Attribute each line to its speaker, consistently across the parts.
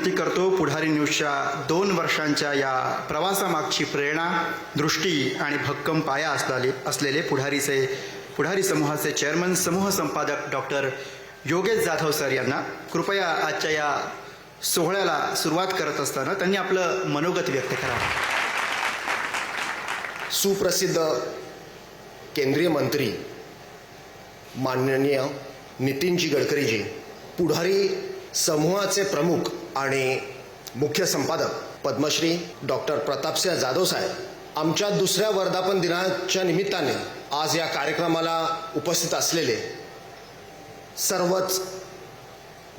Speaker 1: विनंती करतो, पुढारी न्यूजच्या 2 वर्षांच्या या प्रवासामागची प्रेरणा, दृष्टी आणि भक्कम पाया असलेले पुढारी समूहाचे चेअरमन, समूह संपादक डॉक्टर योगेश जाधव सर यांना कृपया आजच्या या सोहळ्याला सुरुवात करत असताना त्यांनी आपलं मनोगत व्यक्त करावं.
Speaker 2: सुप्रसिद्ध केंद्रीय मंत्री माननीय नितीनजी गडकरीजी, पुढारी समूहाचे प्रमुख आणि मुख्य संपादक पद्मश्री डॉक्टर प्रतापसिंह जाधव साहेब, आमच्या दुसऱ्या वर्धापन दिनाच्या निमित्ताने आज या कार्यक्रमाला उपस्थित असलेले सर्वच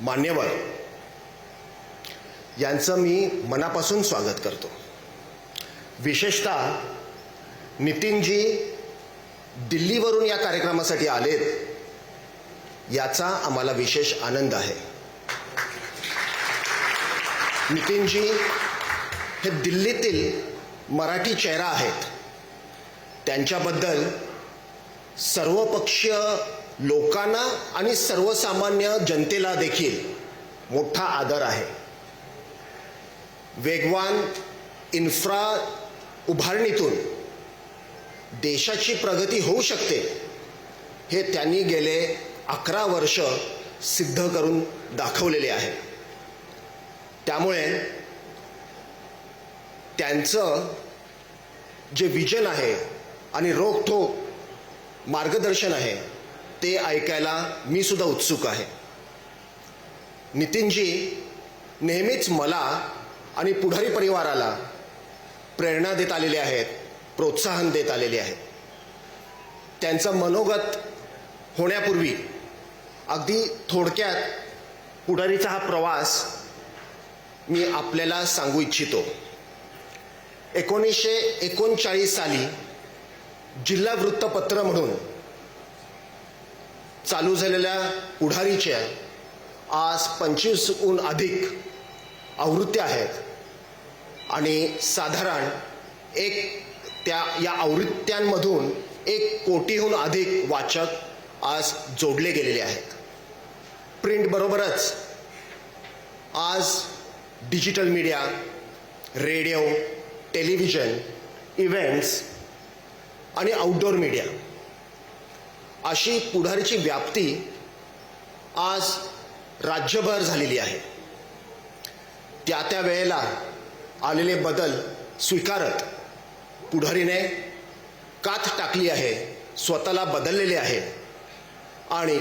Speaker 2: मान्यवर यांचं मी मनापासून स्वागत करतो. विशेषतः नितीनजी दिल्लीवरून या कार्यक्रमासाठी आलेत, याचा आम्हाला विशेष आनंद आहे. नितीनजी हे दिल्लीतील मराठी चेहरा आहेत. त्यांच्याबद्दल सर्वपक्षीय लोकांना आणि सर्वसामान्य जनतेला देखील मोठा आदर आहे. वेगवान इन्फ्रा उभारणीतून देशाची प्रगती होऊ शकते, हे त्यांनी गेले 11 वर्ष सिद्ध करून दाखवलेले आहे. त्यामुळे त्यांचं जे विजन आहे आणि रोखठोक मार्गदर्शन आहे ते ऐकायला मी सुद्धा उत्सुक आहे. नितीनजी नेहमीच मला आणि पुढारी परिवाराला प्रेरणा देत आलेले आहेत, प्रोत्साहन देत आलेले आहेत. त्यांचं मनोगत होण्यापूर्वी अगदी थोडक्यात पुढारीचा हा प्रवास मी आपल्याला सांगू इच्छितो. 1939 साली जिल्हा वृत्तपत्र म्हणून चालू झालेल्या पुढारीच्या आज 25हून अधिक आवृत्त्या आहेत आणि साधारण या आवृत्त्यांमधून 1 कोटीहून अधिक वाचक आज जोडले गेलेले आहेत. प्रिंट बरोबरच आज digital media, radio, television, events आणि आउटडोअर मीडिया अशी पुढारीची व्याप्ती आज राज्यभर झालेली आहे. त्या वेळेला आलेले बदल स्वीकारत पुढारीने कात टाकली आहे, स्वतःला बदललेले आहे आणि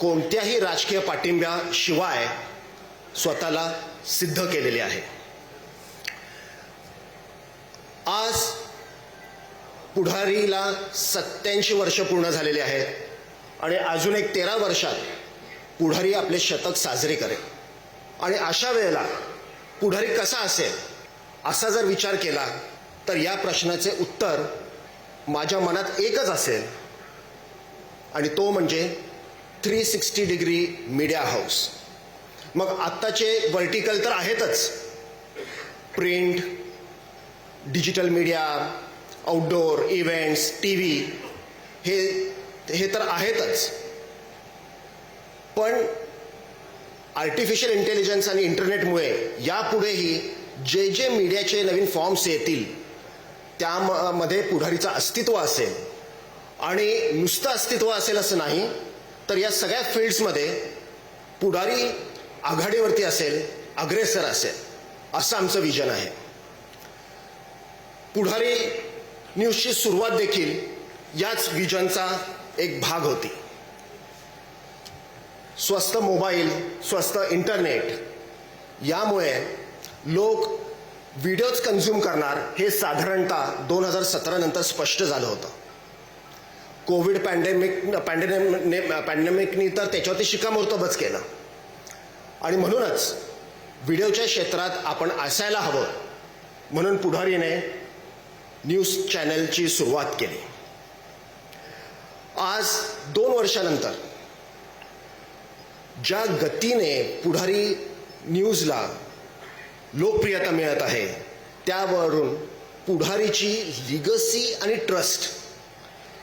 Speaker 2: कोणत्याही राजकीय पाठिंब्याशिवाय स्वतःला सिद्ध केलेले आहे. आज पुढारीला 87 वर्ष पूर्ण झालेले आहेत आणि अजून एक 13 वर्षात पुढारी आपले शतक साजरे करेल. आणि अशा वेळेला पुढारी कसा असेल असा जर विचार केला तर या प्रश्नाचे उत्तर माझ्या मनात एकच असेल आणि तो म्हणजे 360 डिग्री मीडिया हाऊस. मग आत्ताचे वर्टिकल तर आहेतच, print, digital media, outdoor, events, T V हे तर आहेतच, पण आर्टिफिशियल इंटेलिजन्स आणि इंटरनेटमुळे यापुढेही जे मीडियाचे नवीन फॉर्म्स येतील त्यामध्ये पुढारीचं अस्तित्व असेल. आणि नुसतं अस्तित्व असेल असं नाही, तर या सगळ्या फील्ड्समध्ये पुढारी आघाडीवरती असेल, अग्रेसर असेल, असं आमचं विजन आहे. पुढारी न्यूजची सुरुवात देखील याच विजनचा एक भाग होती. स्वस्त मोबाईल, स्वस्त इंटरनेट यामुळे लोक व्हिडिओज कन्झ्युम करणार हे साधारणतः 2017 नंतर स्पष्ट झालं होतं. कोविड पॅन्डेमिकनी तर त्याच्यावरती शिक्कामोर्तबच केलं आणि म्हणूनच व्हिडिओच्या क्षेत्रात आपण असायला हवं म्हणून पुढारीने न्यूज चॅनलची सुरुवात केली. आज 2 वर्षानंतर ज्या गतीने पुढारी न्यूजला लोकप्रियता मिळत आहे त्यावरून पुढारीची लिगसी आणि ट्रस्ट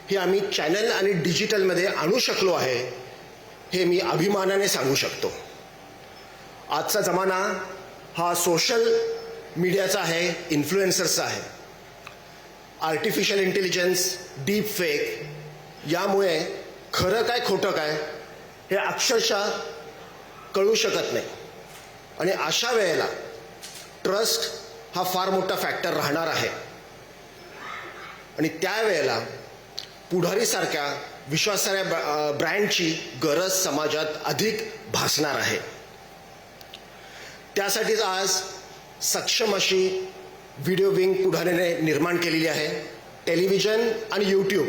Speaker 2: हे आम्ही चॅनल आणि डिजिटलमध्ये आणू शकलो आहे हे मी अभिमानाने सांगू शकतो. आजचा जमाना हा सोशल मीडियाचा आहे, इन्फ्लुएन्सर्सचा आहे. आर्टिफिशियल इंटेलिजन्स, डीप फेक यामुळे खरं काय खोटं काय हे अक्षरशः कळू शकत नाही. आणि अशा वेळेला ट्रस्ट हा फार मोठा फॅक्टर राहणार आहे. आणि त्यावेळेला पुढारीसारख्या विश्वासार्ह ब्रँडची गरज समाजात अधिक भासणार आहे. त्यासाठीच आज सक्षम अशी व्हिडिओ विंग पुढारीने निर्माण केलेली आहे. टेलिव्हिजन आणि यूट्यूब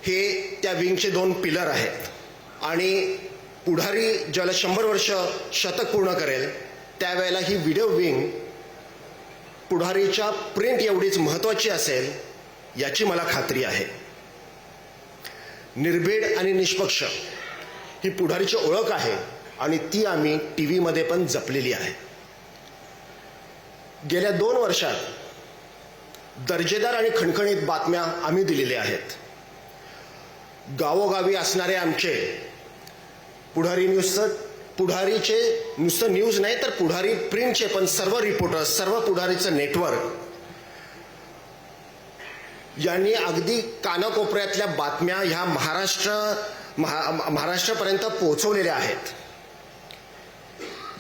Speaker 2: हे त्या विंगचे 2 पिलर आहेत. आणि पुढारी ज्याला 100 वर्ष शतक पूर्ण करेल त्यावेळेला ही व्हिडिओ विंग पुढारीच्या प्रिंट एवढीच महत्त्वाची असेल याची मला खात्री आहे. निर्भीड आणि निष्पक्ष ही पुढारीची ओळख आहे आणि ती आम्ही टीव्हीमध्ये पण जपलेली आहे. गेल्या 2 वर्षात दर्जेदार आणि खणखणीत बातम्या आम्ही दिलेल्या आहेत. गावोगावी असणारे आमचे पुढारी पुढारीचे नुसतं न्यूज नाही तर पुढारी प्रिंटचे पण सर्व रिपोर्टर्स, सर्व पुढारीचं नेटवर्क यांनी अगदी कानाकोपऱ्यातल्या बातम्या ह्या महाराष्ट्रापर्यंत पोहोचवलेल्या आहेत.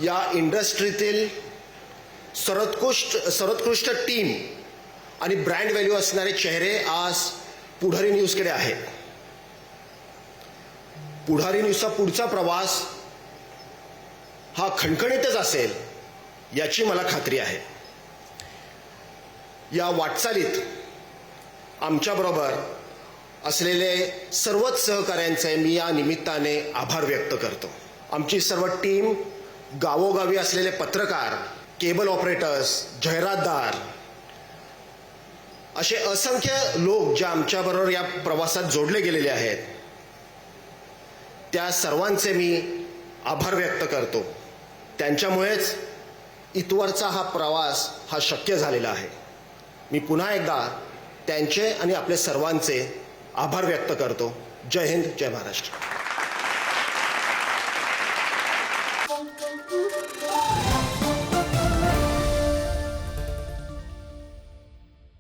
Speaker 2: या इंडस्ट्रीतील सर्वोत्कृष्ट टीम आणि ब्रँड व्हॅल्यू असणारे चेहरे आज पुढारी न्यूजकडे आहेत. पुढारी न्यूजचा पुढचा प्रवास हा खणखणीतच असेल याची मला खात्री आहे. या वाटचालीत आमच्याबरोबर असलेले सर्वच सहकाऱ्यांचे मी या निमित्ताने आभार व्यक्त करतो. आमची सर्व टीम, गावोगावी असलेले पत्रकार, केबल ऑपरेटर्स, जाहिरातदार असे असंख्य लोक जे आमच्याबरोबर या प्रवासात जोडले गेलेले आहेत त्या सर्वांचे मी आभार व्यक्त करतो. त्यांच्यामुळेच इथवरचा हा प्रवास हा शक्य झालेला आहे. मी पुन्हा एकदा त्यांचे आणि आपले सर्वांचे आभार व्यक्त करतो. जय हिंद, जय महाराष्ट्र.